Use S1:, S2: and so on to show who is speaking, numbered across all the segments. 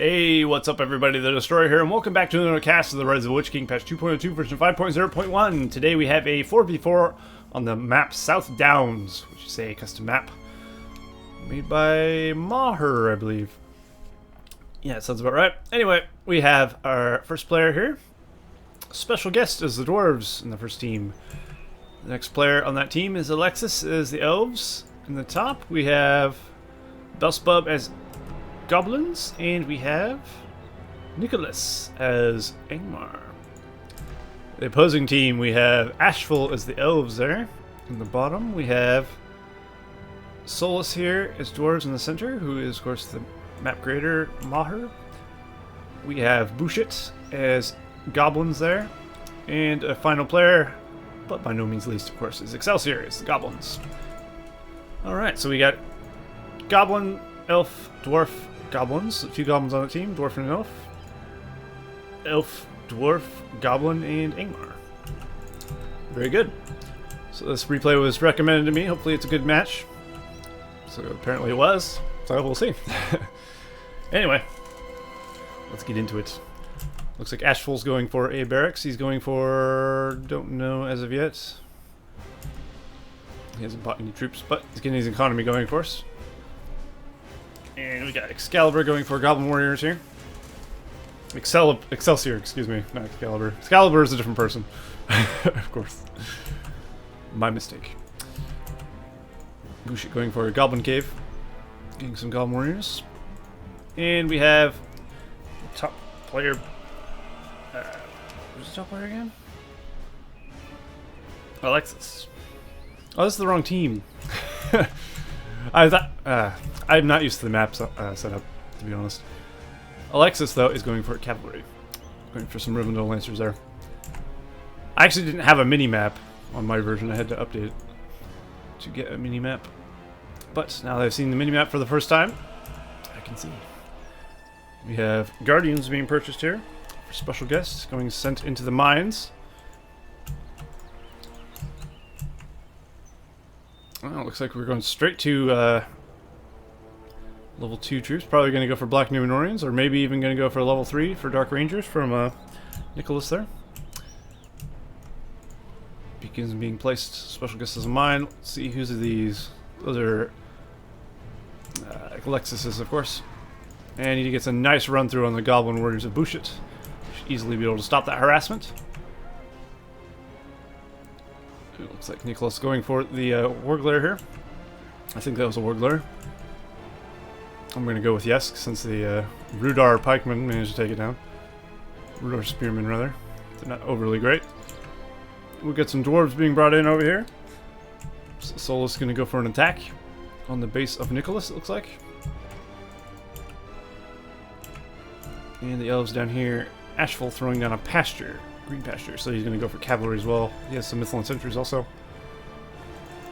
S1: Hey, what's up everybody, the Destroyer here, and welcome back to another cast of the Rise of the Witch King, patch 2.02, version 5.0.1. Today we have a 4v4 on the map South Downs, which is a custom map made by Maher, I believe. Yeah, it sounds about right. Anyway, we have our first player here. Special guest is the Dwarves in the first team. The next player on that team is Alexis, is the Elves. In the top, we have Belsebub as Goblins, and we have Nicolas as Angmar. The opposing team, we have ashful as the Elves there. In the bottom, we have Solas here as Dwarves in the center, who is, of course, the map creator, Maher. We have bushit as Goblins there. And a final player, but by no means least, of course, is Excelsior as the Goblins. Alright, so we got Goblin, Elf, Dwarf, Goblins. So 2 Goblins on the team, Dwarf and an Elf. Elf, Dwarf, Goblin, and Angmar. Very good. So this replay was recommended to me. Hopefully it's a good match. So apparently it was. So we'll see. Anyway, let's get into it. Looks like Ashful's going for a barracks. He's going for... don't know as of yet. He hasn't bought any troops, but he's getting his economy going for us. And we got Excalibur going for Goblin Warriors here. Excelsior, excuse me, not Excalibur. Excalibur is a different person. Of course. My mistake. Bushit going for a Goblin Cave. Getting some Goblin Warriors. And we have top player... who's the top player again? Alexis. Oh, this is the wrong team. I thought... I'm not used to the map setup, to be honest. Alexis, though, is going for cavalry. Going for some Rivendell Lancers there. I actually didn't have a mini-map on my version. I had to update it to get a mini-map. But now that I've seen the mini-map for the first time, I can see. We have Guardians being purchased here. For special guests, going sent into the mines. Well, looks like we're going straight to level 2 troops. Probably going to go for Black Numenorians, or maybe even going to go for level 3 for Dark Rangers from Nicolas there. Beacons being placed. Special guests as a mine. Let's see, whose are these? Those are Alexis's, of course. And he gets a nice run through on the Goblin Warriors of Bushit. Should easily be able to stop that harassment. It looks like Nicolas going for the Warglare here. I think that was a Warglare. I'm going to go with yes, since the Rudar Pikemen managed to take it down. Rudar Spearmen, rather. They're not overly great. We'll get some Dwarves being brought in over here. Solas is going to go for an attack on the base of Nicolas, it looks like. And the Elves down here, ashful throwing down a pasture. Green pasture, so he's going to go for cavalry as well. He has some Mythalon sentries also.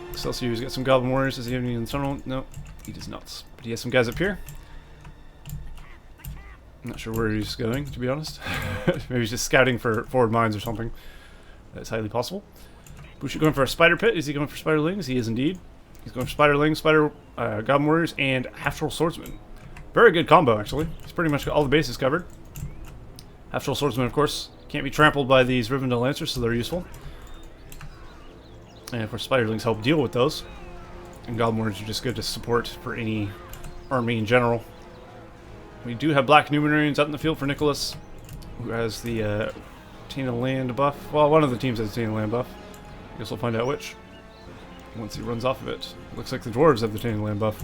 S1: Excelsior's got some Goblin Warriors. Does he have any in the tunnel? No, he does not. But he has some guys up here. I'm not sure where he's going, to be honest. Maybe he's just scouting for forward mines or something. That's highly possible. Bushit going for a spider pit. Is he going for spiderlings? He is indeed. He's going for spiderlings, Goblin Warriors, and half-troll swordsman. Very good combo, actually. He's pretty much got all the bases covered. Half-troll swordsman, of course, can't be trampled by these Rivendell Lancers, so they're useful. And of course, spiderlings help deal with those. And Goblin Warriors are just good to support for any army in general. We do have Black Numenorians out in the field for Nicolas, who has the Tainted Land buff. Well, one of the teams has a Tainted Land buff. I guess we'll find out which once he runs off of it. Looks like the Dwarves have the Tainted Land buff.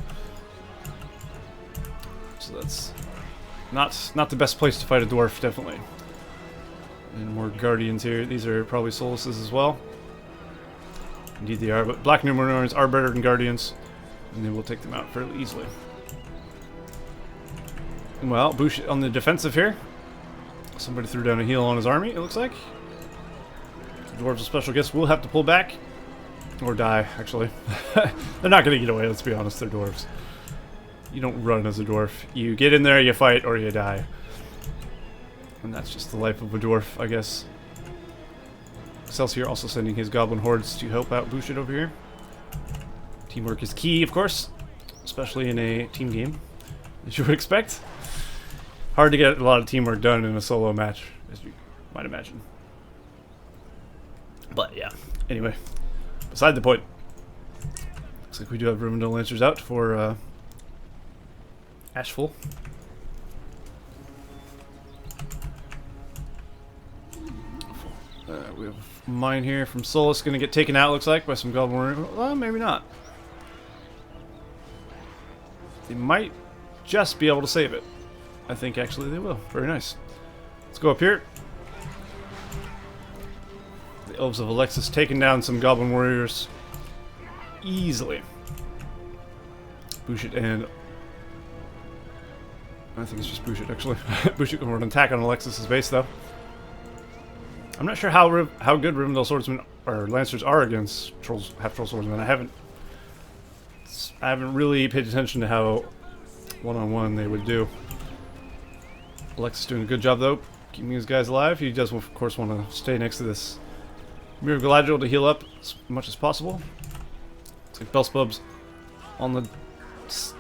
S1: So that's not the best place to fight a Dwarf, definitely. And more Guardians here. These are probably Solas's as well. Indeed they are, but Black Numenorians are better than Guardians, and they will take them out fairly easily. Well, Bushit on the defensive here. Somebody threw down a heal on his army, it looks like. The Dwarves, a special guest, will have to pull back. Or die, actually. They're not going to get away, let's be honest, they're Dwarves. You don't run as a Dwarf. You get in there, you fight, or you die. And that's just the life of a Dwarf, I guess. Excelsior also sending his Goblin Hordes to help out Bushit over here. Teamwork is key, of course. Especially in a team game, as you would expect. Hard to get a lot of teamwork done in a solo match, as you might imagine. But yeah, anyway, beside the point. Looks like we do have Rivendell Lancers out for ashful. We have mine here from Solas going to get taken out, looks like, by some Goblin Warrior. Well, maybe not. They might just be able to save it. I think actually they will. Very nice. Let's go up here. The Elves of Alexis taking down some Goblin Warriors easily. Bushit and... I think it's just Bushit actually. Bushit going to attack on Alexis' base though. I'm not sure how good Rivendell swordsmen or lancers are against trolls, half-troll swordsmen. I haven't really paid attention to how one-on-one they would do. Alexis doing a good job though, keeping these guys alive. He does of course want to stay next to this Mirror Galadriel to heal up as much as possible. Looks like Belsebub's on the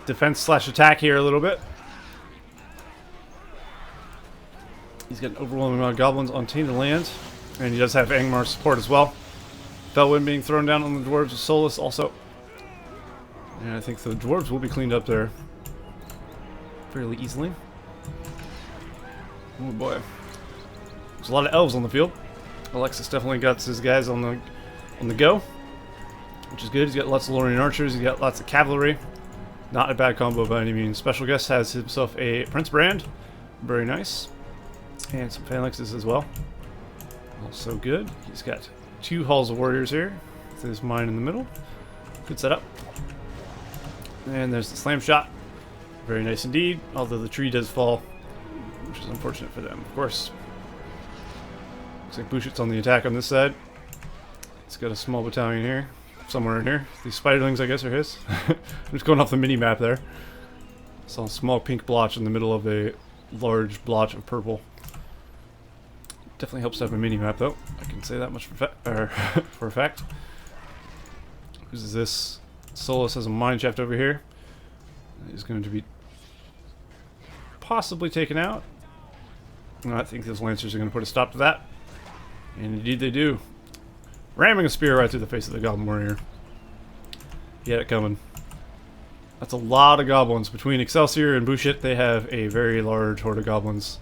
S1: defense/attack here a little bit. He's got an overwhelming amount of goblins on Tainted Land. And he does have Angmar support as well. Felwind being thrown down on the Dwarves with Solas also. And I think the Dwarves will be cleaned up there fairly easily. Oh boy. There's a lot of Elves on the field. Alexis definitely got his guys on the go. Which is good. He's got lots of Lorien archers, he's got lots of cavalry. Not a bad combo by any means. Special Guest has himself a Prince Brand. Very nice. And some phalanxes as well. Also good. He's got 2 Halls of Warriors here. There's mine in the middle. Good setup. And there's the Slam Shot. Very nice indeed. Although the tree does fall, which is unfortunate for them, of course. Looks like Bushit's on the attack on this side. He's got a small battalion here. Somewhere in here. These spiderlings, I guess, are his. I'm just going off the mini-map there. Saw a small pink blotch in the middle of a large blotch of purple. Definitely helps to have a mini-map, though. I can say that much for a fact. Who's this? Solas has a mine shaft over here. He's going to be possibly taken out. I think those Lancers are going to put a stop to that. And indeed they do. Ramming a spear right through the face of the Goblin Warrior. He had it coming. That's a lot of goblins. Between Excelsior and Bushit, they have a very large horde of goblins.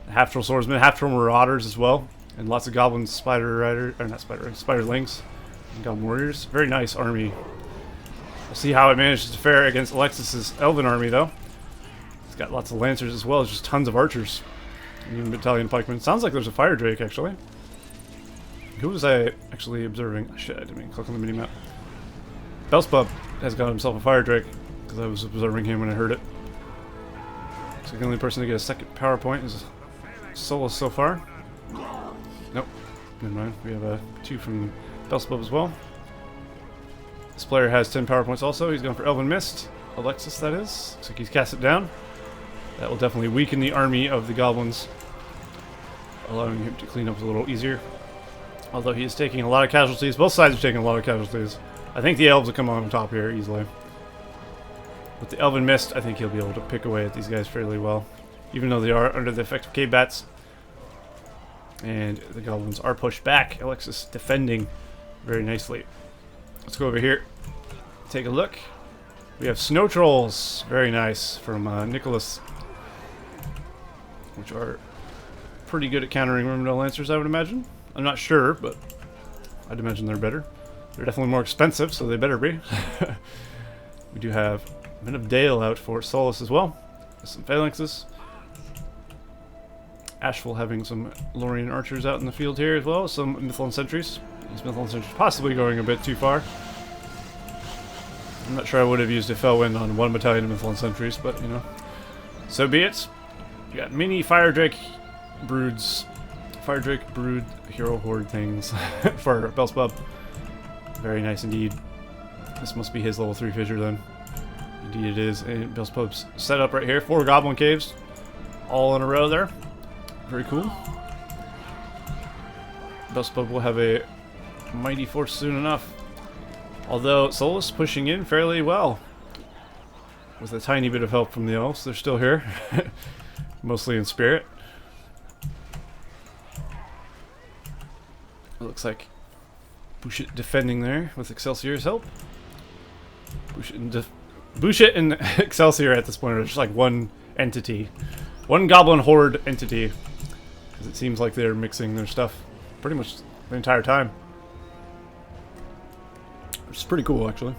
S1: Half-troll swordsmen, half-troll marauders as well. And lots of goblins, spiderlings, and Goblin Warriors. Very nice army. We'll see how it manages to fare against Alexis's Elven army, though. It's got lots of Lancers as well as just tons of archers. And even battalion pikemen. Sounds like there's a Fire Drake, actually. Who was I actually observing? Shit, I didn't mean to click on the minimap. Belsebub has got himself a Fire Drake, because I was observing him when I heard it. So the only person to get a second PowerPoint is Solas so far. Nope, never mind. We have 2 from Belsebub as well. This player has 10 PowerPoints also. He's going for Elven Mist. Alexis, that is. Looks like he's cast it down. That will definitely weaken the army of the goblins, allowing him to clean up a little easier. Although he is taking a lot of casualties. Both sides are taking a lot of casualties. I think the Elves will come on top here easily. With the Elven Mist, I think he'll be able to pick away at these guys fairly well. Even though they are under the effect of cave bats. And the goblins are pushed back. Alexis defending very nicely. Let's go over here. Take a look. We have Snow Trolls. Very nice from Nicolas. Which are pretty good at countering Rivendell Lancers, I would imagine. I'm not sure, but I'd imagine they're better. They're definitely more expensive, so they better be. We do have Men of Dale out for Solas as well. With some phalanxes. Ashful having some Lorien archers out in the field here as well. Some Mithlond sentries. These Mithlond sentries possibly going a bit too far. I'm not sure I would have used a Felwind on 1 battalion of Mithlond sentries, but you know. So be it. You got mini Fire Drake broods. Fire Drake brood hero horde things for Belsebub. Very nice indeed. This must be his level 3 fissure then. Indeed it is. And Belsebub's set up right here. 4 goblin caves. All in a row there. Very cool. Belsebub will have a mighty force soon enough. Although Solas pushing in fairly well. With a tiny bit of help from the Elves. They're still here. mostly in spirit. It looks like bushit defending there with Excelsior's help. Bushit and Excelsior at this point are just like one entity. One goblin horde entity. Because it seems like they're mixing their stuff pretty much the entire time. Which is pretty cool, actually.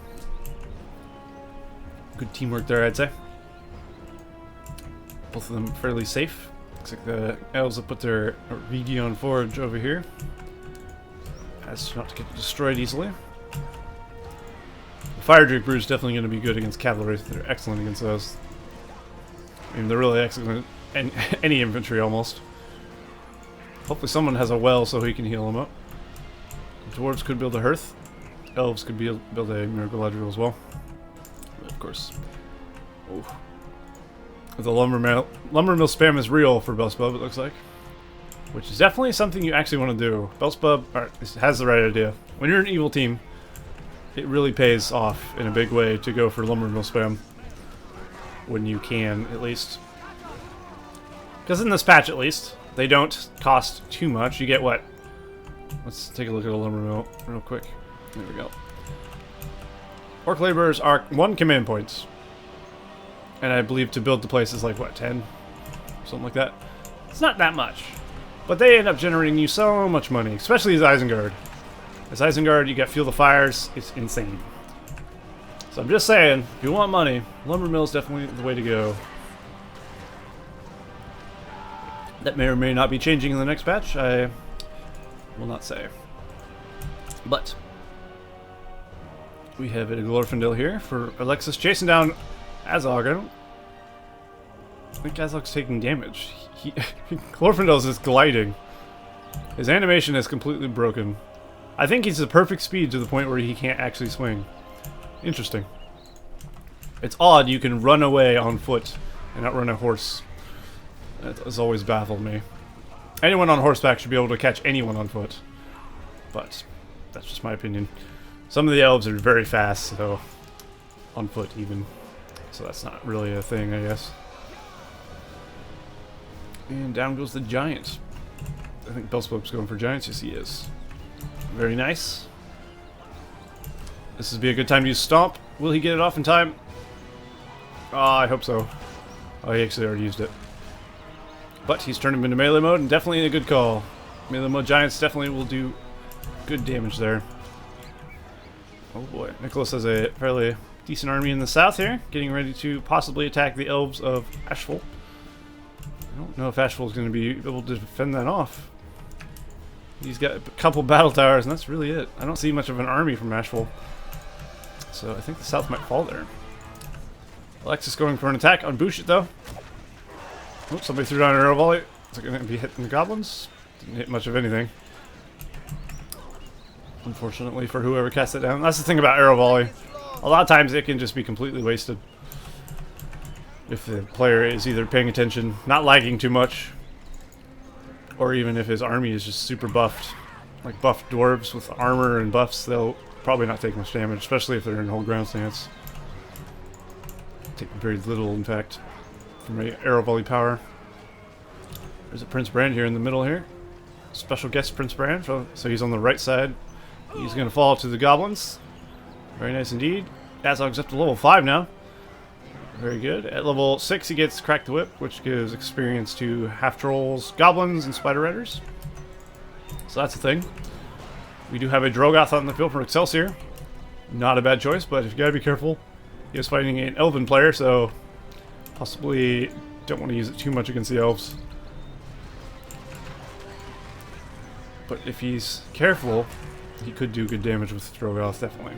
S1: Good teamwork there, I'd say. Both of them fairly safe. Looks like the elves have put their Region Forge over here. As not to get destroyed easily. The Fire Draper is definitely going to be good against cavalry. They're excellent against those. I mean, they're really excellent in any infantry almost. Hopefully someone has a well so he can heal them up. Dwarves could build a hearth. Elves could build a miracle ledger as well. But of course. Oh. The lumber mill spam is real for Belsebub, it looks like. Which is definitely something you actually want to do. Belsebub has the right idea. When you're an evil team, it really pays off in a big way to go for lumber mill spam. When you can, at least. Because in this patch, at least, they don't cost too much. You get what? Let's take a look at a lumber mill real quick. There we go. Orc laborers are 1 command points. And I believe to build the place is like, what, 10? Something like that. It's not that much. But they end up generating you so much money, especially as Isengard. As Isengard, you get Fuel the Fires. It's insane. So I'm just saying, if you want money, lumber mill is definitely the way to go. That may or may not be changing in the next patch. I will not say. But we have a Glorfindel here for Alexis chasing down Azog. I think Azog's taking damage. Glorfindel's is gliding. His animation is completely broken. I think he's the perfect speed to the point where he can't actually swing. Interesting. It's odd you can run away on foot and outrun a horse. That has always baffled me. Anyone on horseback should be able to catch anyone on foot. But that's just my opinion. Some of the elves are very fast, so on foot even. So that's not really a thing, I guess. And down goes the giant. I think Belsebub's going for giants. Yes, he is. Very nice. This would be a good time to use Stomp. Will he get it off in time? I hope so. Oh, he actually already used it. But he's turned him into melee mode, and definitely a good call. Melee mode giants definitely will do good damage there. Oh boy. Nicolas has a fairly decent army in the south here, getting ready to possibly attack the elves of Ashful. I don't know if Ashful is going to be able to defend that off. He's got a couple battle towers, and that's really it. I don't see much of an army from Ashful. So I think the south might fall there. Alexis going for an attack on bushit, though. Oops, somebody threw down an arrow volley. Is it going to be hitting the goblins? Didn't hit much of anything. Unfortunately for whoever cast it down. That's the thing about arrow volley. A lot of times it can just be completely wasted. If the player is either paying attention, not lagging too much, or even if his army is just super buffed. Like buffed dwarves with armor and buffs, they'll probably not take much damage, especially if they're in hold ground stance. Take very little, in fact, from arrow volley power. There's a Prince Brand here in the middle here. Special guest Prince Brand, so he's on the right side. He's going to fall to the goblins. Very nice indeed. Azog's up to level 5 now. Very good. At level 6 he gets Crack the Whip, which gives experience to half-trolls, goblins, and spider riders. So that's a thing. We do have a Drogoth on the field for Excelsior. Not a bad choice, but you gotta be careful. He is fighting an elven player, so possibly don't want to use it too much against the elves. But if he's careful, he could do good damage with Drogoth, definitely.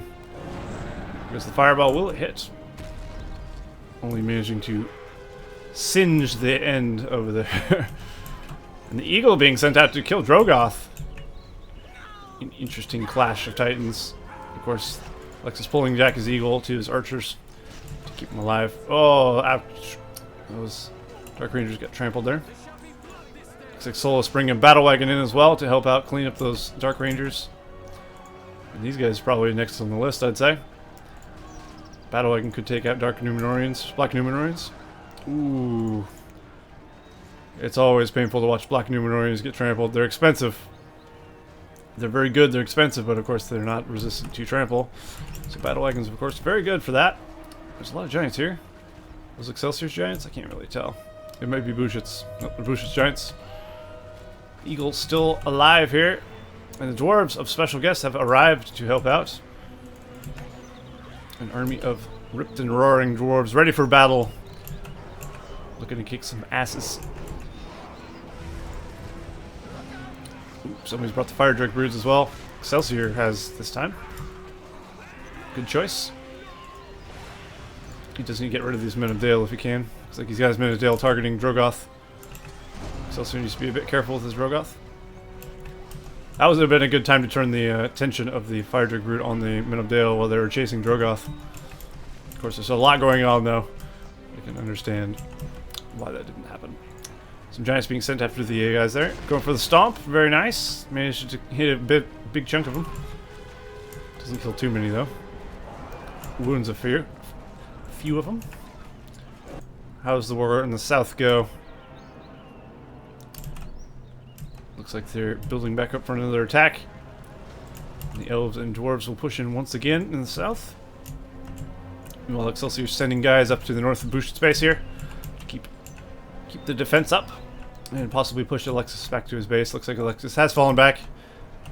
S1: Because the fireball will hit. Only managing to singe the end over there. And the eagle being sent out to kill Drogoth. An interesting clash of titans. Of course, Alexis pulling back his eagle to his archers to keep him alive. Oh, ouch. Those Dark Rangers got trampled there. Looks like Solas bringing a battle wagon in as well to help out clean up those Dark Rangers. And these guys are probably next on the list, I'd say. Battle wagon could take out Dark Numenorians, Black Numenorians. Ooh. It's always painful to watch Black Numenorians get trampled. They're expensive. They're very good, they're expensive, but of course they're not resistant to trample. So battle wagons, of course, very good for that. There's a lot of giants here. Those Excelsior's giants? I can't really tell. It might be bushits. Nope, the bushits giants. Eagle's still alive here. And the dwarves of special guests have arrived to help out. An army of ripped and roaring dwarves ready for battle. Looking to kick some asses. Ooh, somebody's brought the fire drake broods as well. Excelsior has this time. Good choice. He does need to get rid of these Men of Dale if he can. Looks like he's got his Men of Dale targeting Drogoth. Excelsior needs to be a bit careful with his Drogoth. That would have been a good time to turn the attention of the Fire Drake Brood on the Men of Dale while they were chasing Drogoth. Of course, there's a lot going on, though. I can understand why that didn't happen. Some giants being sent after the guys there. Going for the stomp. Very nice. Managed to hit a big chunk of them. Doesn't kill too many, though. Wounds a few of them. How's the war in the south go? Looks like they're building back up for another attack. The elves and dwarves will push in once again in the south. Meanwhile, Excelsior's sending guys up to the north of Bushit space here to keep the defense up and possibly push Alexis back to his base. Looks like Alexis has fallen back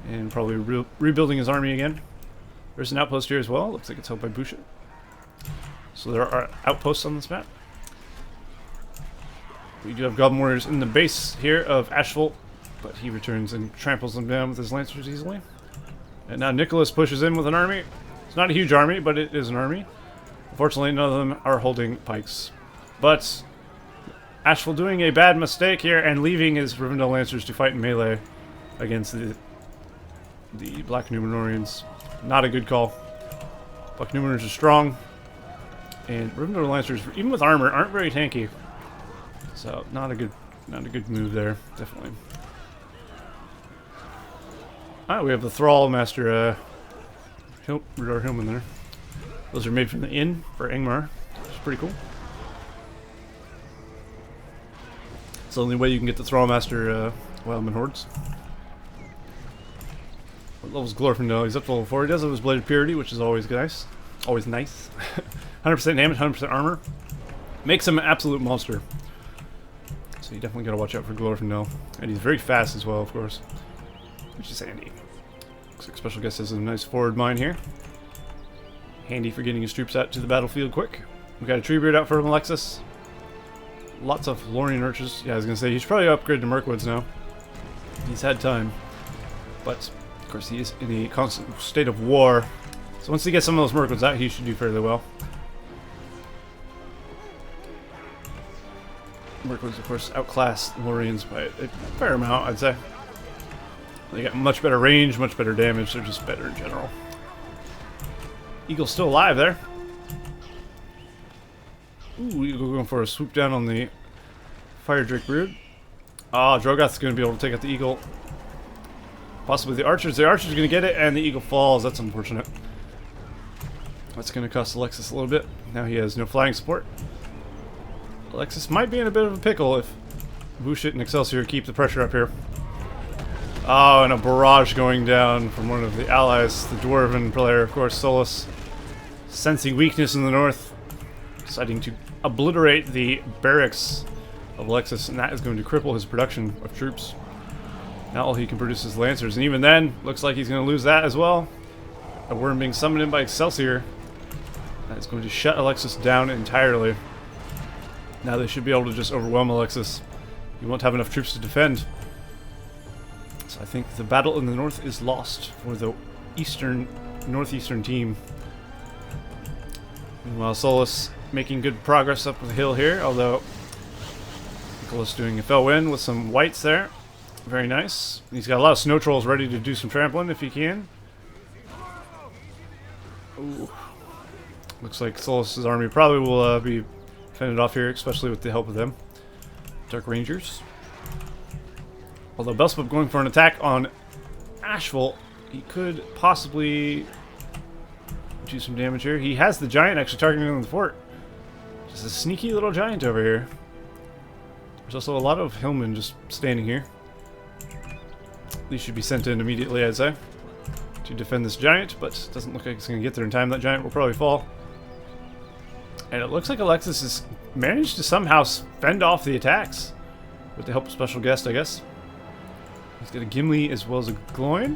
S1: and probably rebuilding his army again. There's an outpost here as well. Looks like it's held by Bushit. So there are outposts on this map. We do have Goblin warriors in the base here of Ashful, but he returns and tramples them down with his lancers easily. And now Nicolas pushes in with an army. It's not a huge army, but it is an army. Unfortunately, none of them are holding pikes. But Ashful doing a bad mistake here and leaving his Rivendell lancers to fight in melee against the Black Numenorians. Not a good call. Black Numenorians are strong, and Rivendell lancers, even with armor, aren't very tanky. So not a good move there, definitely. Alright, we have the Thrall Master Rudar Hillman there. Those are made from the inn for Angmar, which is pretty cool. It's the only way you can get the Thrall Master Wildman Hordes. What level's Glorfindel? He's up to level 4. He does have his Blade of Purity, which is always nice. Always nice. 100% damage, 100% armor. Makes him an absolute monster. So you definitely gotta watch out for Glorfindel. And he's very fast as well, of course. Which is handy. Looks like Special Guest has a nice forward mine here. Handy for getting his troops out to the battlefield quick. We got a Treebeard out for Alexis. Lots of Lorien Archers. Yeah, I was gonna say, he's probably upgraded to Mirkwoods now. He's had time. But, of course, he is in a constant state of war. So once he gets some of those Mirkwoods out, he should do fairly well. Mirkwoods, of course, outclass Loriens by a fair amount, I'd say. They got much better range, much better damage. They're just better in general. Eagle's still alive there. Ooh, Eagle going for a swoop down on the Fire Drake Brood. Ah, Drogoth's going to be able to take out the Eagle. Possibly the Archers. The Archer's going to get it, and the Eagle falls. That's unfortunate. That's going to cost Alexis a little bit. Now he has no flying support. Alexis might be in a bit of a pickle if Bushit and Excelsior keep the pressure up here. Oh, and a barrage going down from one of the allies, the Dwarven player, of course, Solas. Sensing weakness in the north, deciding to obliterate the barracks of Alexis, and that is going to cripple his production of troops. Now all he can produce is Lancers, and even then, looks like he's going to lose that as well. A worm being summoned in by Excelsior. That is going to shut Alexis down entirely. Now they should be able to just overwhelm Alexis. He won't have enough troops to defend. So I think the battle in the north is lost for the northeastern team. Meanwhile, Solas making good progress up the hill here, although Nicolas doing a fell win with some whites there. Very nice. He's got a lot of snow trolls ready to do some trampling if he can. Ooh. Looks like Solas' army probably will be fended off here, especially with the help of them. Dark Rangers. Although Belsebub going for an attack on Ashful, he could possibly do some damage here. He has the giant actually targeting on the fort. Just a sneaky little giant over here. There's also a lot of hillmen just standing here. These should be sent in immediately, I'd say, to defend this giant, but it doesn't look like it's going to get there in time. That giant will probably fall. And it looks like Alexis has managed to somehow fend off the attacks with the help of special guest, I guess. He's got a Gimli as well as a Gloin.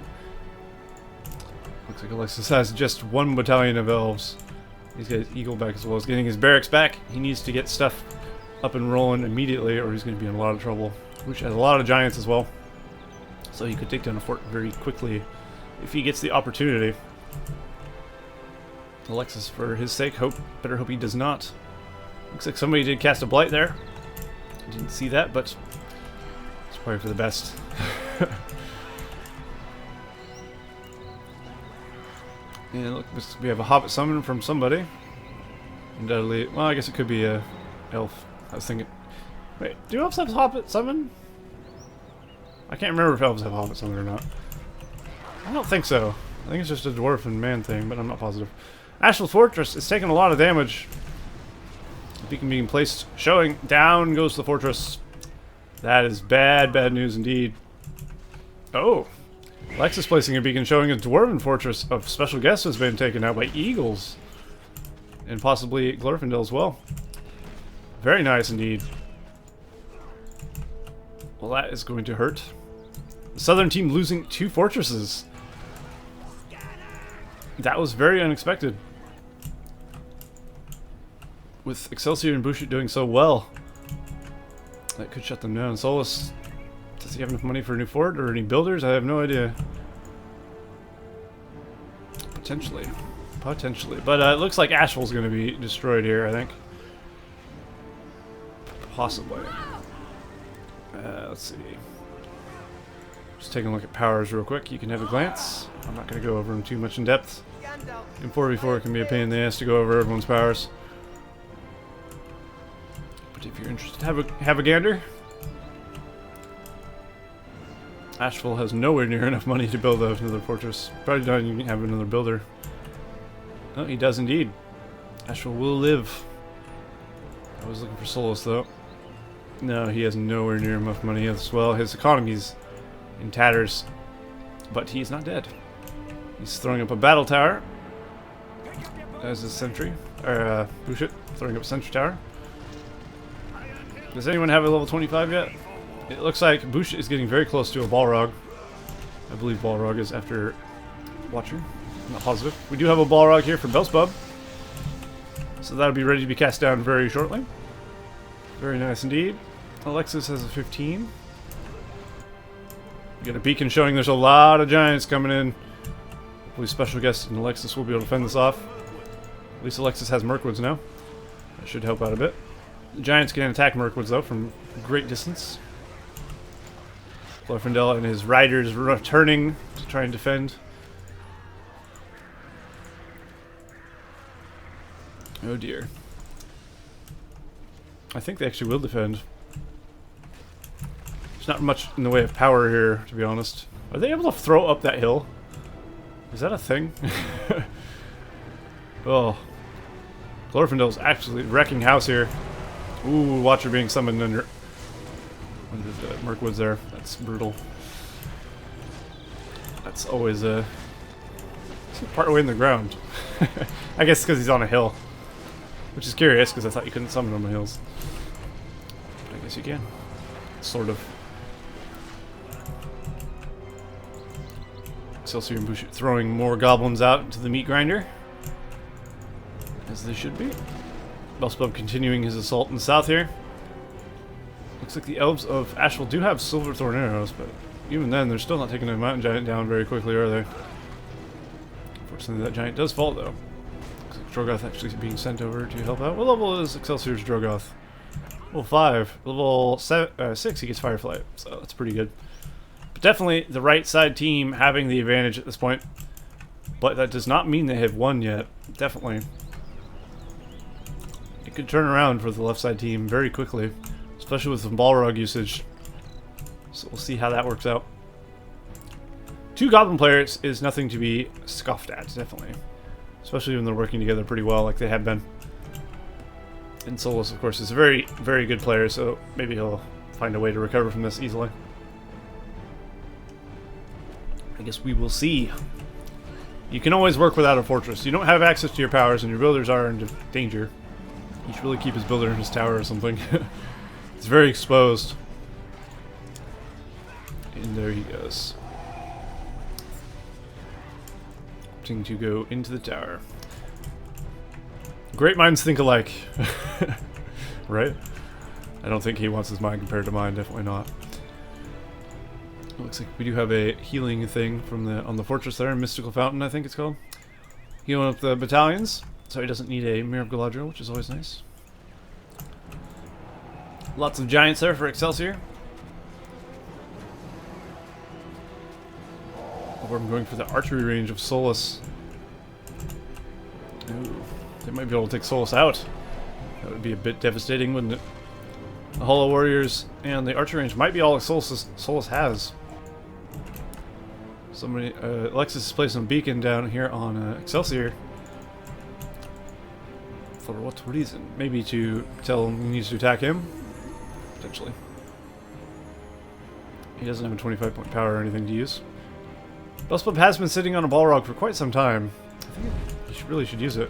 S1: Looks like Alexis has just one battalion of elves. He's got his eagle back as well as getting his barracks back. He needs to get stuff up and rolling immediately or he's going to be in a lot of trouble. Which has a lot of giants as well. So he could take down a fort very quickly if he gets the opportunity. Alexis, for his sake, better hope he does not. Looks like somebody did cast a blight there. Didn't see that, but it's probably for the best. And look, we have a hobbit summon from somebody. Undoubtedly, well, I guess it could be a elf. I was thinking, wait, do elves have hobbit summon? I can't remember if elves have hobbit summon or not. I don't think so. I think it's just a dwarf and man thing, but I'm not positive. Ashful Fortress is taking a lot of damage. Beacon being placed, showing down goes the fortress. That is bad news indeed. Oh, Alexis placing a beacon showing a dwarven fortress of special guest has been taken out by eagles. And possibly Glorfindel as well. Very nice indeed. Well, that is going to hurt. The southern team losing 2 fortresses. That was very unexpected. With Excelsior and bushit doing so well. That could shut them down. Solas, does he have enough money for a new fort or any builders? I have no idea. Potentially. Potentially. But it looks like Ashful's going to be destroyed here, I think. Possibly. Let's see. Just taking a look at powers real quick. You can have a glance. I'm not going to go over them too much in depth. In 4v4 it can be a pain in the ass to go over everyone's powers. But if you're interested, have a gander. Ashful has nowhere near enough money to build another fortress. Probably don't even have another builder. Oh, he does indeed. Ashful will live. I was looking for Solas though. No, he has nowhere near enough money as well. His economy's in tatters. But he's not dead. He's throwing up a battle tower. As his sentry. Or, bushit, throwing up a sentry tower. Does anyone have a level 25 yet? It looks like bushit is getting very close to a Balrog. I believe Balrog is after Watcher. I'm not positive. We do have a Balrog here for Belsebub. So that'll be ready to be cast down very shortly. Very nice indeed. Alexis has a 15. We got a beacon showing there's a lot of giants coming in. Hopefully special guest and Alexis will be able to fend this off. At least Alexis has Mirkwoods now. That should help out a bit. The giants can attack Mirkwoods though from great distance. Glorfindel and his riders returning to try and defend. Oh dear. I think they actually will defend. There's not much in the way of power here, to be honest. Are they able to throw up that hill? Is that a thing? Oh. Glorfindel's actually wrecking house here. Ooh, Watcher being summoned under the Mirkwoods there. That's brutal. That's always part way in the ground. I guess because he's on a hill. Which is curious, because I thought you couldn't summon on the hills. But I guess you can. Sort of. Excelsior and bushit throwing more goblins out into the meat grinder. As they should be. Belsebub continuing his assault in the south here. Looks like the Elves of Ashful do have Silverthorn arrows, but even then, they're still not taking a mountain giant down very quickly, are they? Unfortunately, that giant does fall, though. Drogoth actually being sent over to help out. What level is Excelsior's Drogoth? Level 5. Level 6, he gets Fireflight, so that's pretty good. But definitely the right side team having the advantage at this point. But that does not mean they have won yet. Definitely. It could turn around for the left side team very quickly. Especially with some Balrog usage. So we'll see how that works out. 2 Goblin players is nothing to be scoffed at, definitely. Especially when they're working together pretty well, like they have been. And Solas, of course, is a very, very good player, so maybe he'll find a way to recover from this easily. I guess we will see. You can always work without a fortress. You don't have access to your powers and your builders are in danger. You should really keep his builder in his tower or something. It's very exposed. And there he goes. Opting to go into the tower. Great minds think alike. Right? I don't think he wants his mind compared to mine, definitely not. Looks like we do have a healing thing from on the fortress there, Mystical Fountain, I think it's called. Healing up the battalions, so he doesn't need a Mirror of Galadriel, which is always nice. Lots of giants there for Excelsior. Or I'm going for the archery range of Solas. Ooh, they might be able to take Solas out. That would be a bit devastating, wouldn't it? The Hollow Warriors and the archery range might be all Solas has. Somebody, Alexis is placing a beacon down here on Excelsior. For what reason? Maybe to tell him he needs to attack him? Potentially. He doesn't have a 25-point power or anything to use. Belsebub has been sitting on a Balrog for quite some time. I think he really should use it.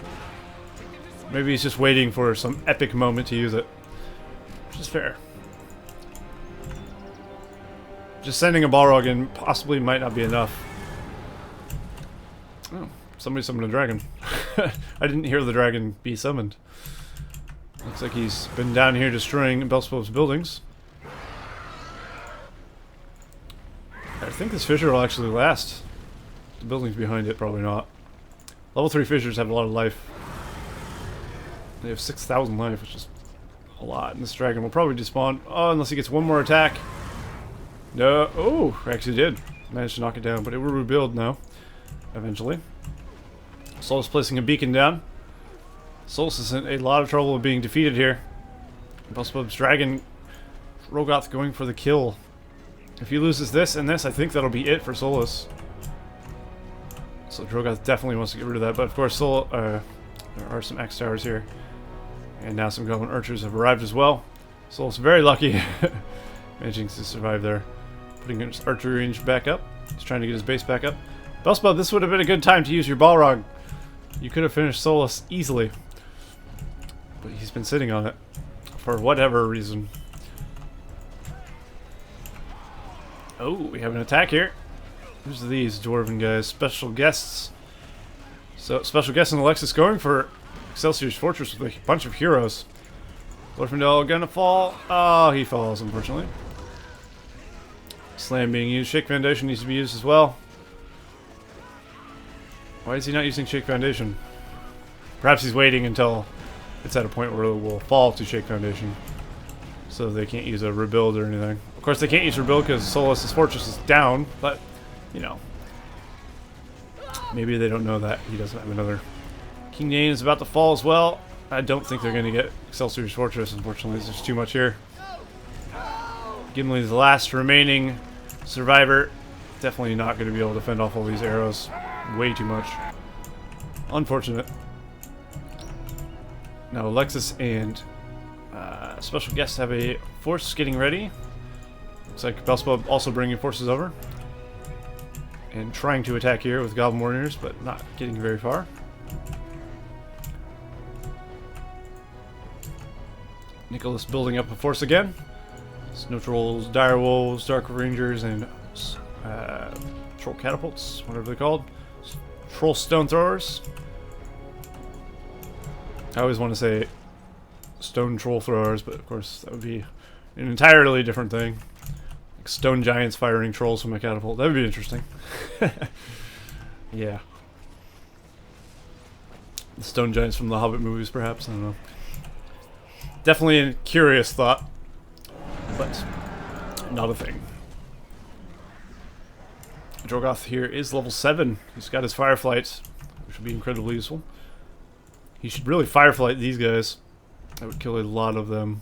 S1: Maybe he's just waiting for some epic moment to use it. Which is fair. Just sending a Balrog in possibly might not be enough. Oh, somebody summoned a dragon. I didn't hear the dragon be summoned. Looks like he's been down here destroying Belsebub's buildings. I think this fissure will actually last. The buildings behind it, probably not. Level 3 fissures have a lot of life. They have 6,000 life, which is a lot. And this dragon will probably despawn. Oh, unless he gets one more attack. No. Oh, actually did. Managed to knock it down, but it will rebuild now. Eventually. Solas placing a beacon down. Solas is in a lot of trouble with being defeated here. Belsebub's dragon. Rogoth going for the kill. If he loses this and this, I think that'll be it for Solas. So Drogoth definitely wants to get rid of that, but of course there are some X towers here. And now some Goblin archers have arrived as well. Solas very lucky. Managing to survive there. Putting his archery range back up. He's trying to get his base back up. Belsebub, this would have been a good time to use your Balrog. You could have finished Solas easily. But he's been sitting on it. For whatever reason. Oh, we have an attack here. Who's these dwarven guys? Special guests. So, special guest and Alexis going for Excelsior's fortress with a bunch of heroes. Glorfindel gonna fall. Oh, he falls, unfortunately. Slam being used. Shake Foundation needs to be used as well. Why is he not using Shake Foundation? Perhaps he's waiting until it's at a point where it will fall to Shake Foundation. So they can't use a rebuild or anything. Of course, they can't use rebuild because Solas' fortress is down, but, you know. Maybe they don't know that he doesn't have another. King Dain is about to fall as well. I don't think they're going to get Excelsior's fortress, unfortunately. There's just too much here. Gimli is the last remaining survivor. Definitely not going to be able to fend off all these arrows. Way too much. Unfortunate. Now Alexis and special guests have a force getting ready. Looks like Belsebub also bringing forces over. And trying to attack here with Goblin Warriors, but not getting very far. Nicolas building up a force again. Snow Trolls, Dire Wolves, Dark Rangers, and Troll Catapults, whatever they're called. Troll Stone Throwers. I always want to say Stone Troll Throwers, but of course that would be an entirely different thing. Like Stone Giants firing trolls from a catapult. That would be interesting. Yeah. The Stone Giants from the Hobbit movies, perhaps. I don't know. Definitely a curious thought, but not a thing. Drogoth here is level 7. He's got his Fireflight, which would be incredibly useful. He should really Fireflight these guys. That would kill a lot of them.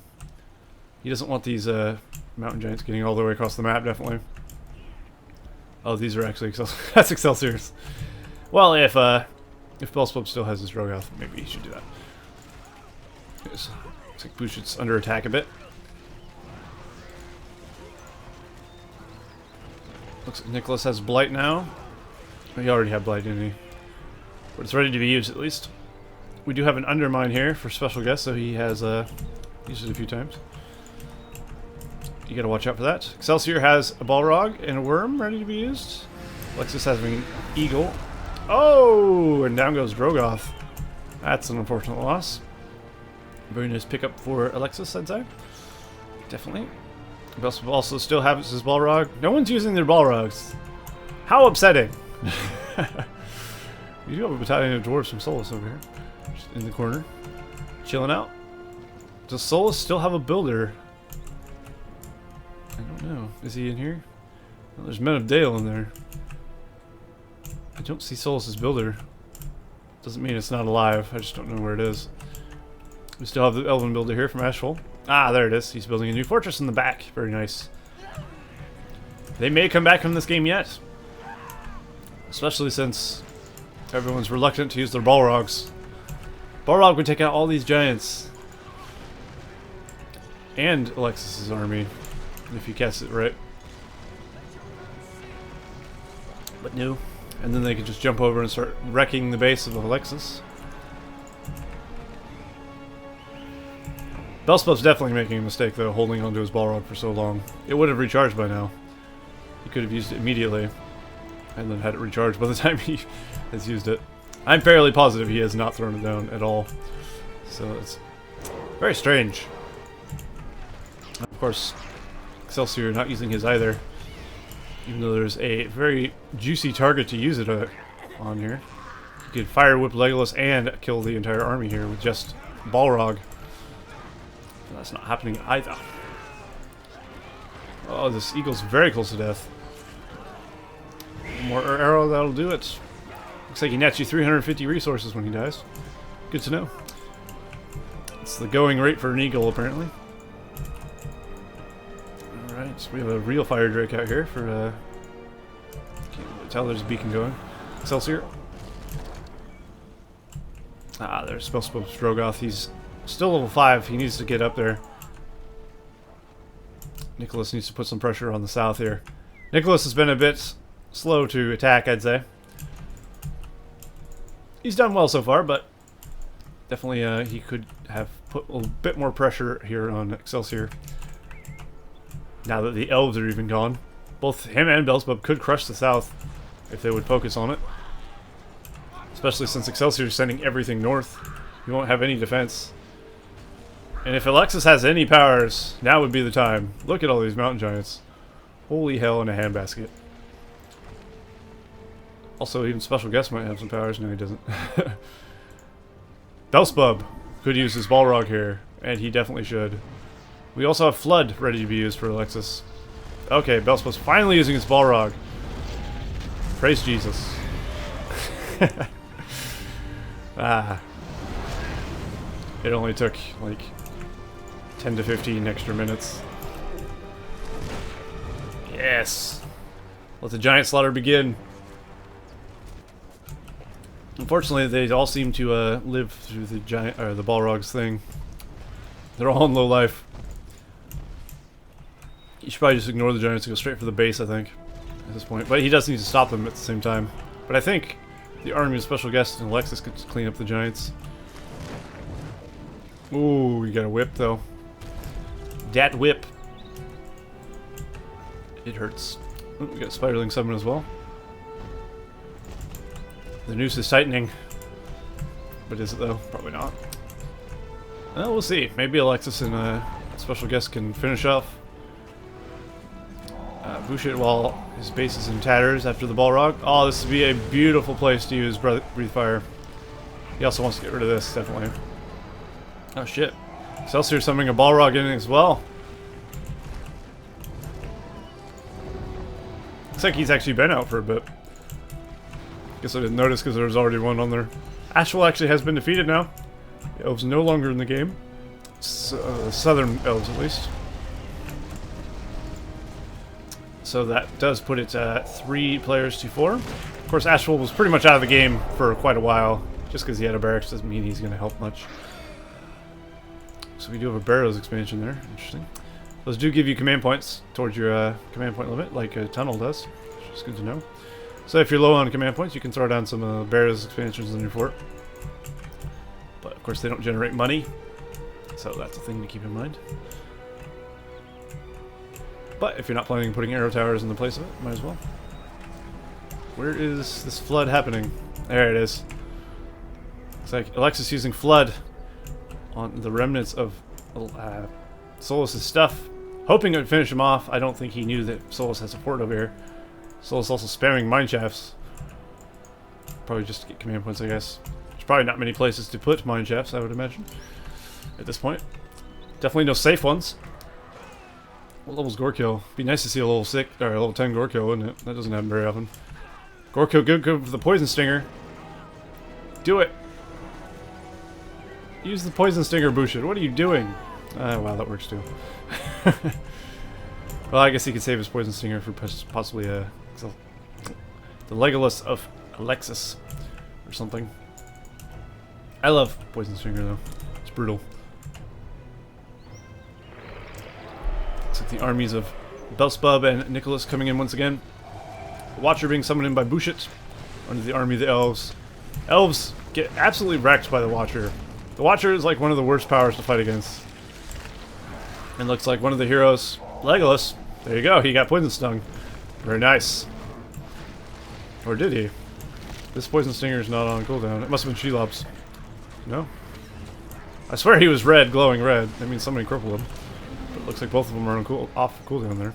S1: He doesn't want these mountain giants getting all the way across the map, definitely. Oh, these are actually that's Excelsiors. Well, if Belsebub still has his Drogoth, maybe he should do that. Yes. Looks like bushit's under attack a bit. Looks like Nicolas has Blight now. He already had Blight, didn't he? But it's ready to be used at least. We do have an Undermine here for special guest, so he has used it a few times. You gotta watch out for that. Excelsior has a Balrog and a Worm ready to be used. Alexis has an Eagle. Oh, and down goes Drogoth. That's an unfortunate loss. Very nice pickup for Alexis, I'd say. Definitely. Belsebub also still has his Balrog. No one's using their Balrogs. How upsetting. You do have a battalion of Dwarves from Solas over here. Just in the corner. Chilling out. Does Solas still have a builder? I don't know. Is he in here? Well, there's Men of Dale in there. I don't see Solas' builder. Doesn't mean it's not alive. I just don't know where it is. We still have the Elven builder here from Ashful. Ah, there it is. He's building a new fortress in the back. Very nice. They may come back from this game yet. Especially since everyone's reluctant to use their Balrogs. Balrog would take out all these giants. And Alexis' army. If you cast it right. But no. And then they could just jump over and start wrecking the base of Alexis. Belsebub's definitely making a mistake though, holding onto his Balrog for so long. It would have recharged by now. He could have used it immediately. And then had it recharged by the time he has used it. I'm fairly positive he has not thrown it down at all. So it's very strange. Of course, Excelsior not using his either. Even though there's a very juicy target to use it on here. You could fire whip Legolas and kill the entire army here with just Balrog. But that's not happening either. Oh, this eagle's very close to death. One more arrow, that'll do it. Looks like he nets you 350 resources when he dies. Good to know. It's the going rate for an eagle, apparently. Alright, so we have a real fire drake out here for, can't really tell there's a beacon going. Excelsior. Ah, there's Belsebub's Drogoth. He's still level 5. He needs to get up there. Nicolas needs to put some pressure on the south here. Nicolas has been a bit slow to attack, I'd say. He's done well so far, but definitely he could have put a bit more pressure here on Excelsior. Now that the Elves are even gone. Both him and Belsebub could crush the south if they would focus on it. Especially since Excelsior is sending everything north. You won't have any defense. And if Alexis has any powers, now would be the time. Look at all these mountain giants. Holy hell in a handbasket. Also, even Special Guest might have some powers. No, he doesn't. Belsebub could use his Balrog here, and he definitely should. We also have Flood ready to be used for Alexis. Okay, Belsebub's finally using his Balrog. Praise Jesus. Ah. It only took, like, 10 to 15 extra minutes. Yes! Let the giant slaughter begin. Unfortunately, they all seem to live through the giant or the Balrog's thing. They're all in low life. You should probably just ignore the giants and go straight for the base, I think, at this point. But he does need to stop them at the same time. But I think the army of Special Guests and Alexis could just clean up the giants. Ooh, you got a whip though. Dat whip. It hurts. Ooh, we got Spiderling summon as well. The noose is tightening. But is it though? Probably not. Well, we'll see. Maybe Alexis and Special Guest can finish off bushit while his base is in tatters after the Balrog. Oh, this would be a beautiful place to use Breathe Fire. He also wants to get rid of this, definitely. Oh shit. Excelsior summoning a Balrog in as well. Looks like he's actually been out for a bit. Guess I didn't notice because there was already one on there. Ashful actually has been defeated now. The Elves no longer in the game. Southern Elves at least. So that does put it at 3 players to 4. Of course, Ashful was pretty much out of the game for quite a while. Just because he had a barracks doesn't mean he's going to help much. So we do have a Barrows expansion there. Interesting. Those do give you command points towards your command point limit, like a tunnel does. which is good to know. So if you're low on command points, you can throw down some Barrow's expansions in your fort. But of course they don't generate money, so that's a thing to keep in mind. But if you're not planning on putting arrow towers in the place of it, might as well. Where is this flood happening? There it is. Looks like Alexis using flood on the remnants of Solas' stuff, hoping it would finish him off. I don't think he knew that Solas has a fort over here. Solas also spamming mine shafts. Probably just to get command points, I guess. There's probably not many places to put mine shafts, I would imagine, at this point. Definitely no safe ones. What level's Gorkill? Be nice to see a level 6 or a level 10 Gorkill, wouldn't it? That doesn't happen very often. Gorkill good for the poison stinger. Do it. Use the poison stinger, bushit. What are you doing? Wow, that works too. Well, I guess he could save his poison stinger for possibly the Legolas of Alexis or something. I love poison stinger though. It's brutal. Looks like the armies of Belsebub and Nicolas coming in once again. The Watcher being summoned in by bushit under the army of the Elves. Elves get absolutely wrecked by the Watcher. The Watcher is like one of the worst powers to fight against. And looks like one of the heroes, Legolas. There you go, he got poison stung. Very nice. Or did he? This poison stinger is not on cooldown. It must have been Shelob's. No? I swear he was red, glowing red. That means somebody crippled him. But it looks like both of them are on off cooldown there.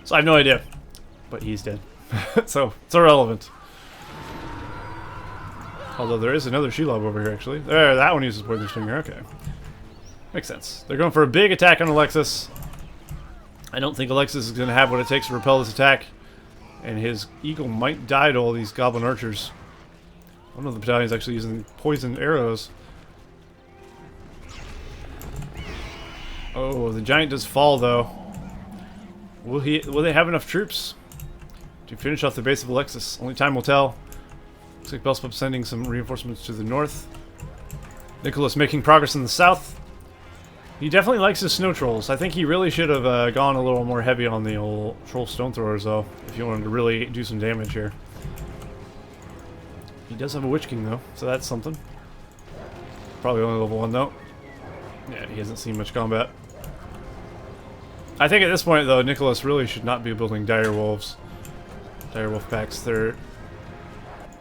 S1: So I have no idea. But he's dead. So it's irrelevant. Although there is another Shelob over here actually. There, that one uses poison stinger, okay. Makes sense. They're going for a big attack on Alexis. I don't think Alexis is going to have what it takes to repel this attack. And his eagle might die to all these goblin archers. One of the battalions actually using poison arrows. Oh, the giant does fall though. Will they have enough troops to finish off the base of Alexis? Only time will tell. Looks like Belsebub sending some reinforcements to the north. Nicolas making progress in the south. He definitely likes his snow trolls. I think he really should have gone a little more heavy on the old troll stone throwers though, if you wanted to really do some damage here. He does have a Witch King though, so that's something. Probably only level 1 though. Yeah, he hasn't seen much combat. I think at this point though, Nicolas really should not be building dire wolves. Dire wolf packs, they're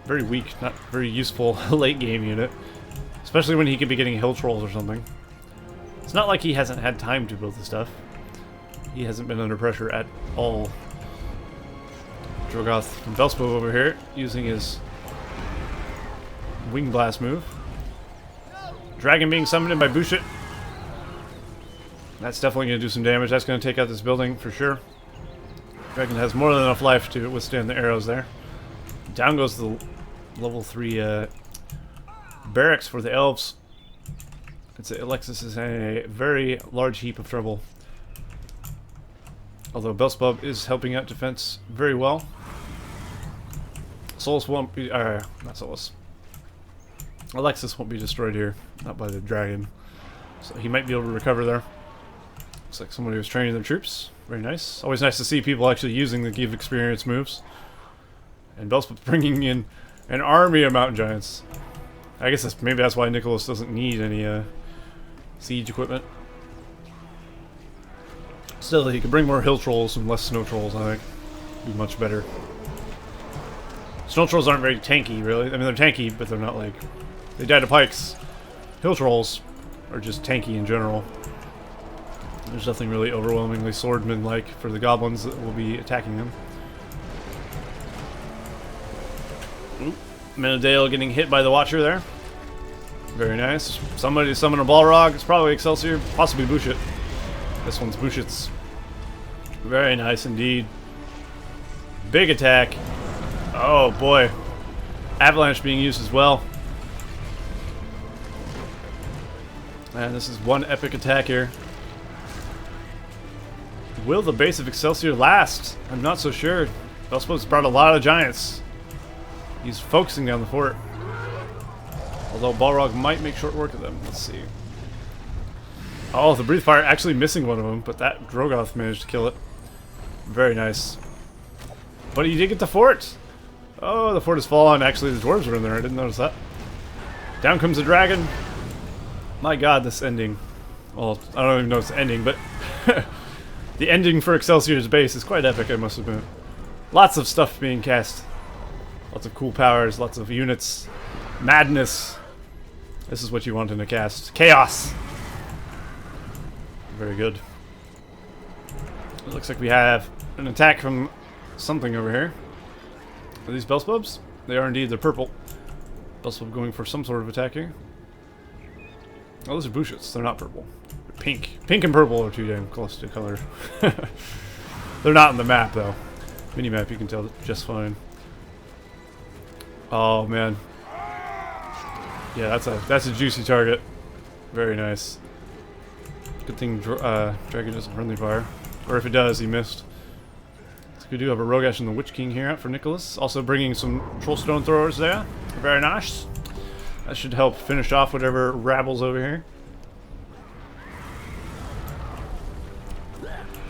S1: very weak, not very useful late game unit. Especially when he could be getting hill trolls or something. It's not like he hasn't had time to build the stuff. He hasn't been under pressure at all. Drogoth from Belsebub over here, using his Wing Blast move. Dragon being summoned in by bushit. That's definitely going to do some damage. That's going to take out this building for sure. Dragon has more than enough life to withstand the arrows there. Down goes the level 3 barracks for the Elves. I'd say Alexis is in a very large heap of trouble. Although Belsebub is helping out defense very well. Solas won't be... not Solas. Alexis won't be destroyed here. Not by the dragon. So he might be able to recover there. Looks like somebody was training their troops. Very nice. Always nice to see people actually using the Give Experience moves. And Belsebub's bringing in an army of mountain giants. I guess maybe that's why Nicolas doesn't need any siege equipment. Still, he could bring more hill trolls and less snow trolls, I think. Be much better. Snow trolls aren't very tanky, really. I mean, they're tanky, but they're not like... They die to pikes. Hill trolls are just tanky in general. There's nothing really overwhelmingly swordman-like for the goblins that will be attacking them. Menadale getting hit by the Watcher there. Very nice. Somebody summon a Balrog. It's probably Excelsior, possibly bushit. This one's bushit's. Very nice indeed. Big attack. Oh boy. Avalanche being used as well. And this is one epic attack here. Will the base of Excelsior last? I'm not so sure. Belsebub's brought a lot of giants. He's focusing down the fort. Although Balrog might make short work of them. Let's see. Oh, the Breathe Fire actually missing one of them, but that Drogoth managed to kill it. Very nice. But he did get the fort. Oh, the fort has fallen. Actually, the dwarves were in there. I didn't notice that. Down comes the dragon. My god, this ending. Well, I don't even know if it's ending, but the ending for Excelsior's base is quite epic, I must admit. Lots of stuff being cast. Lots of cool powers, lots of units. Madness. This is what you want in a cast. Chaos! Very good. It looks like we have an attack from something over here. Are these Belsebubs? They are indeed. They're purple. Belsebub going for some sort of attack here. Oh, those are bushits. They're not purple. They're pink. Pink and purple are too damn close to color. They're not on the map, though. Mini-map, you can tell just fine. Oh, man. Yeah, that's a juicy target. Very nice. Good thing Dragon doesn't friendly fire. Or if it does, he missed. So we do have a Rogash and the Witch King here out for Nicolas. Also bringing some Trollstone throwers there. Very nice. That should help finish off whatever rabbles over here.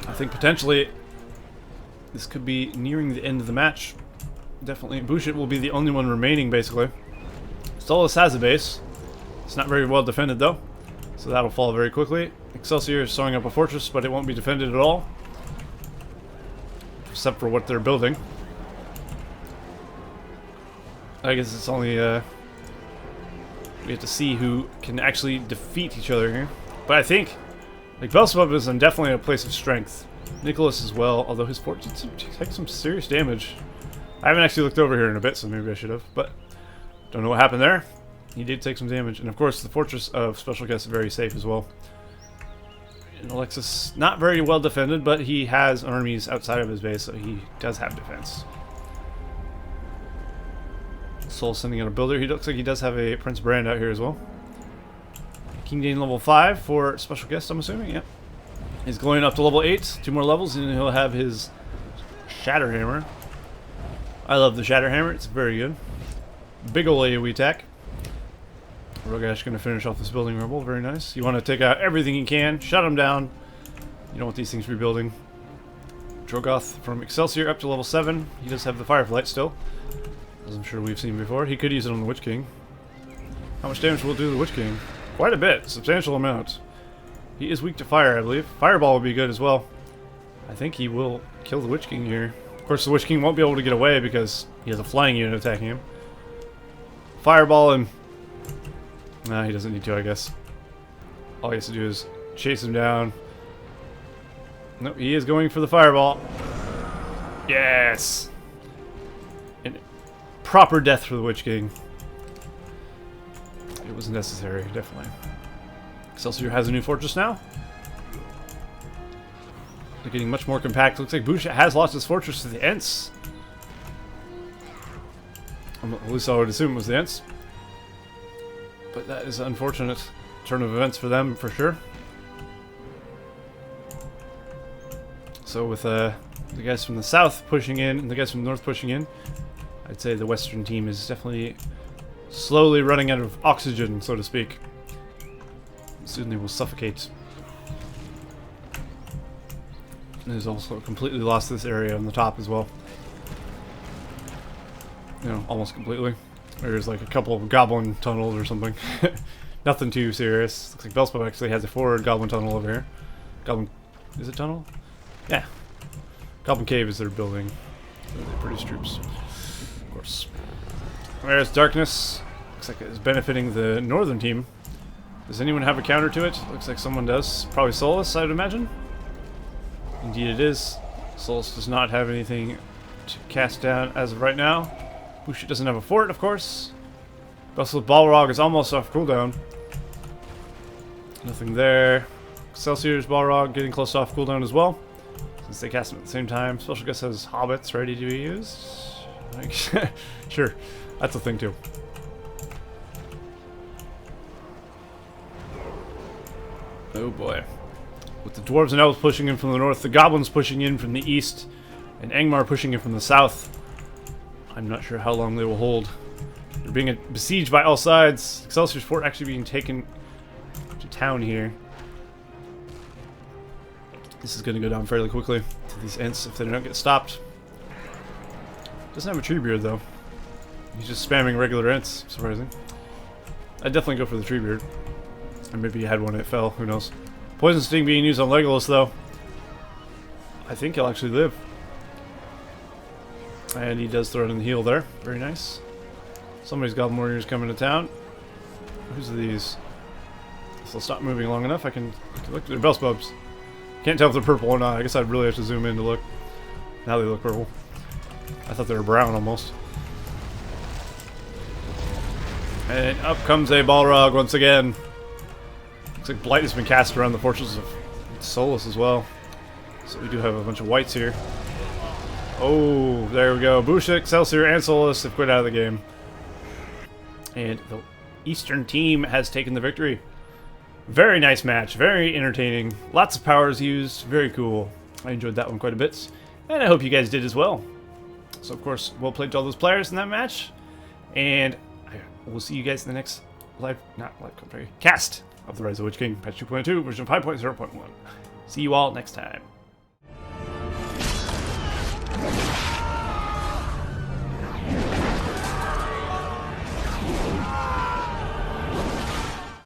S1: I think potentially this could be nearing the end of the match. Definitely. Bushit will be the only one remaining, basically. Solas has a base. It's not very well defended, though. So that'll fall very quickly. Excelsior is throwing up a fortress, but it won't be defended at all. Except for what they're building. I guess it's only, we have to see who can actually defeat each other here. But I think, like, Belsebub is in definitely a place of strength. Nicolas as well, although his fort did take some serious damage. I haven't actually looked over here in a bit, so maybe I should have, but don't know what happened there. He did take some damage, and of course the fortress of SpecialGue is very safe as well. And Alexis, not very well defended, but he has armies outside of his base, so he does have defense. Soul sending out a builder. He looks like he does have a Prince Brand out here as well. King Dane level 5 for SpecialGue, I'm assuming, yep. He's going up to level 8, 2 more levels, and he'll have his Shatter Hammer. I love the Shatter Hammer, it's very good. Big ol' AoE attack. Rogash gonna finish off this building rebel, very nice. You want to take out everything you can, shut them down. You don't want these things rebuilding. Drogoth from Excelsior up to level 7. He does have the Fireflight still, as I'm sure we've seen before. He could use it on the Witch King. How much damage will it do to the Witch King? Quite a bit, substantial amount. He is weak to fire, I believe. Fireball would be good as well. I think he will kill the Witch King here. Of course, the Witch King won't be able to get away because he has a flying unit attacking him. Fireball him. Nah, he doesn't need to, I guess. All he has to do is chase him down. Nope, he is going for the fireball. Yes! And proper death for the Witch King. It was necessary, definitely. Excelsior has a new fortress now. They're getting much more compact. Looks like Bushit has lost his fortress to the Ents. At least I would assume it was the Ents. But that is an unfortunate turn of events for them, for sure. So with the guys from the south pushing in and the guys from the north pushing in, I'd say the western team is definitely slowly running out of oxygen, so to speak. Soon they will suffocate. And he's also completely lost this area on the top as well. You know, almost completely. There's like a couple of goblin tunnels or something. Nothing too serious. Looks like Belsebub actually has a forward goblin tunnel over here. Goblin... is it tunnel? Yeah. Goblin cave is their building. They produce troops. Of course. There's darkness. Looks like it's benefiting the northern team. Does anyone have a counter to it? Looks like someone does. Probably Solas, I would imagine. Indeed it is. Solas does not have anything to cast down as of right now. Bushit doesn't have a fort, of course. Belsebub Balrog is almost off cooldown. Nothing there. Excelsior's Balrog getting close to off cooldown as well, since they cast them at the same time. SpecialGue has hobbits ready to be used. Like, sure, that's a thing too. Oh boy. With the Dwarves and Elves pushing in from the north, the Goblins pushing in from the east, and Angmar pushing in from the south. I'm not sure how long they will hold. They're being besieged by all sides. Excelsior's fort actually being taken to town here. This is going to go down fairly quickly to these Ents if they don't get stopped. Doesn't have a tree beard though. He's just spamming regular ints, surprising. I'd definitely go for the tree beard. Or maybe he had one and it fell, who knows. Poison Sting being used on Legolas though. I think he'll actually live. And he does throw it in the heel there. Very nice. Somebody's Goblin Warriors coming to town. Who's these? If they'll stop moving long enough, I can look at their Belsebubs. Can't tell if they're purple or not. I guess I'd really have to zoom in to look. Now they look purple. I thought they were brown almost. And up comes a Balrog once again. Looks like Blight has been cast around the fortress of Solas as well. So we do have a bunch of whites here. Oh, there we go. Bushit, Excelsior, and Solas have quit out of the game. And the Eastern team has taken the victory. Very nice match. Very entertaining. Lots of powers used. Very cool. I enjoyed that one quite a bit. And I hope you guys did as well. So, of course, well played to all those players in that match. And we'll see you guys in the next cast of the Rise of the Witch King, patch 2.2, version 5.0.1. See you all next time.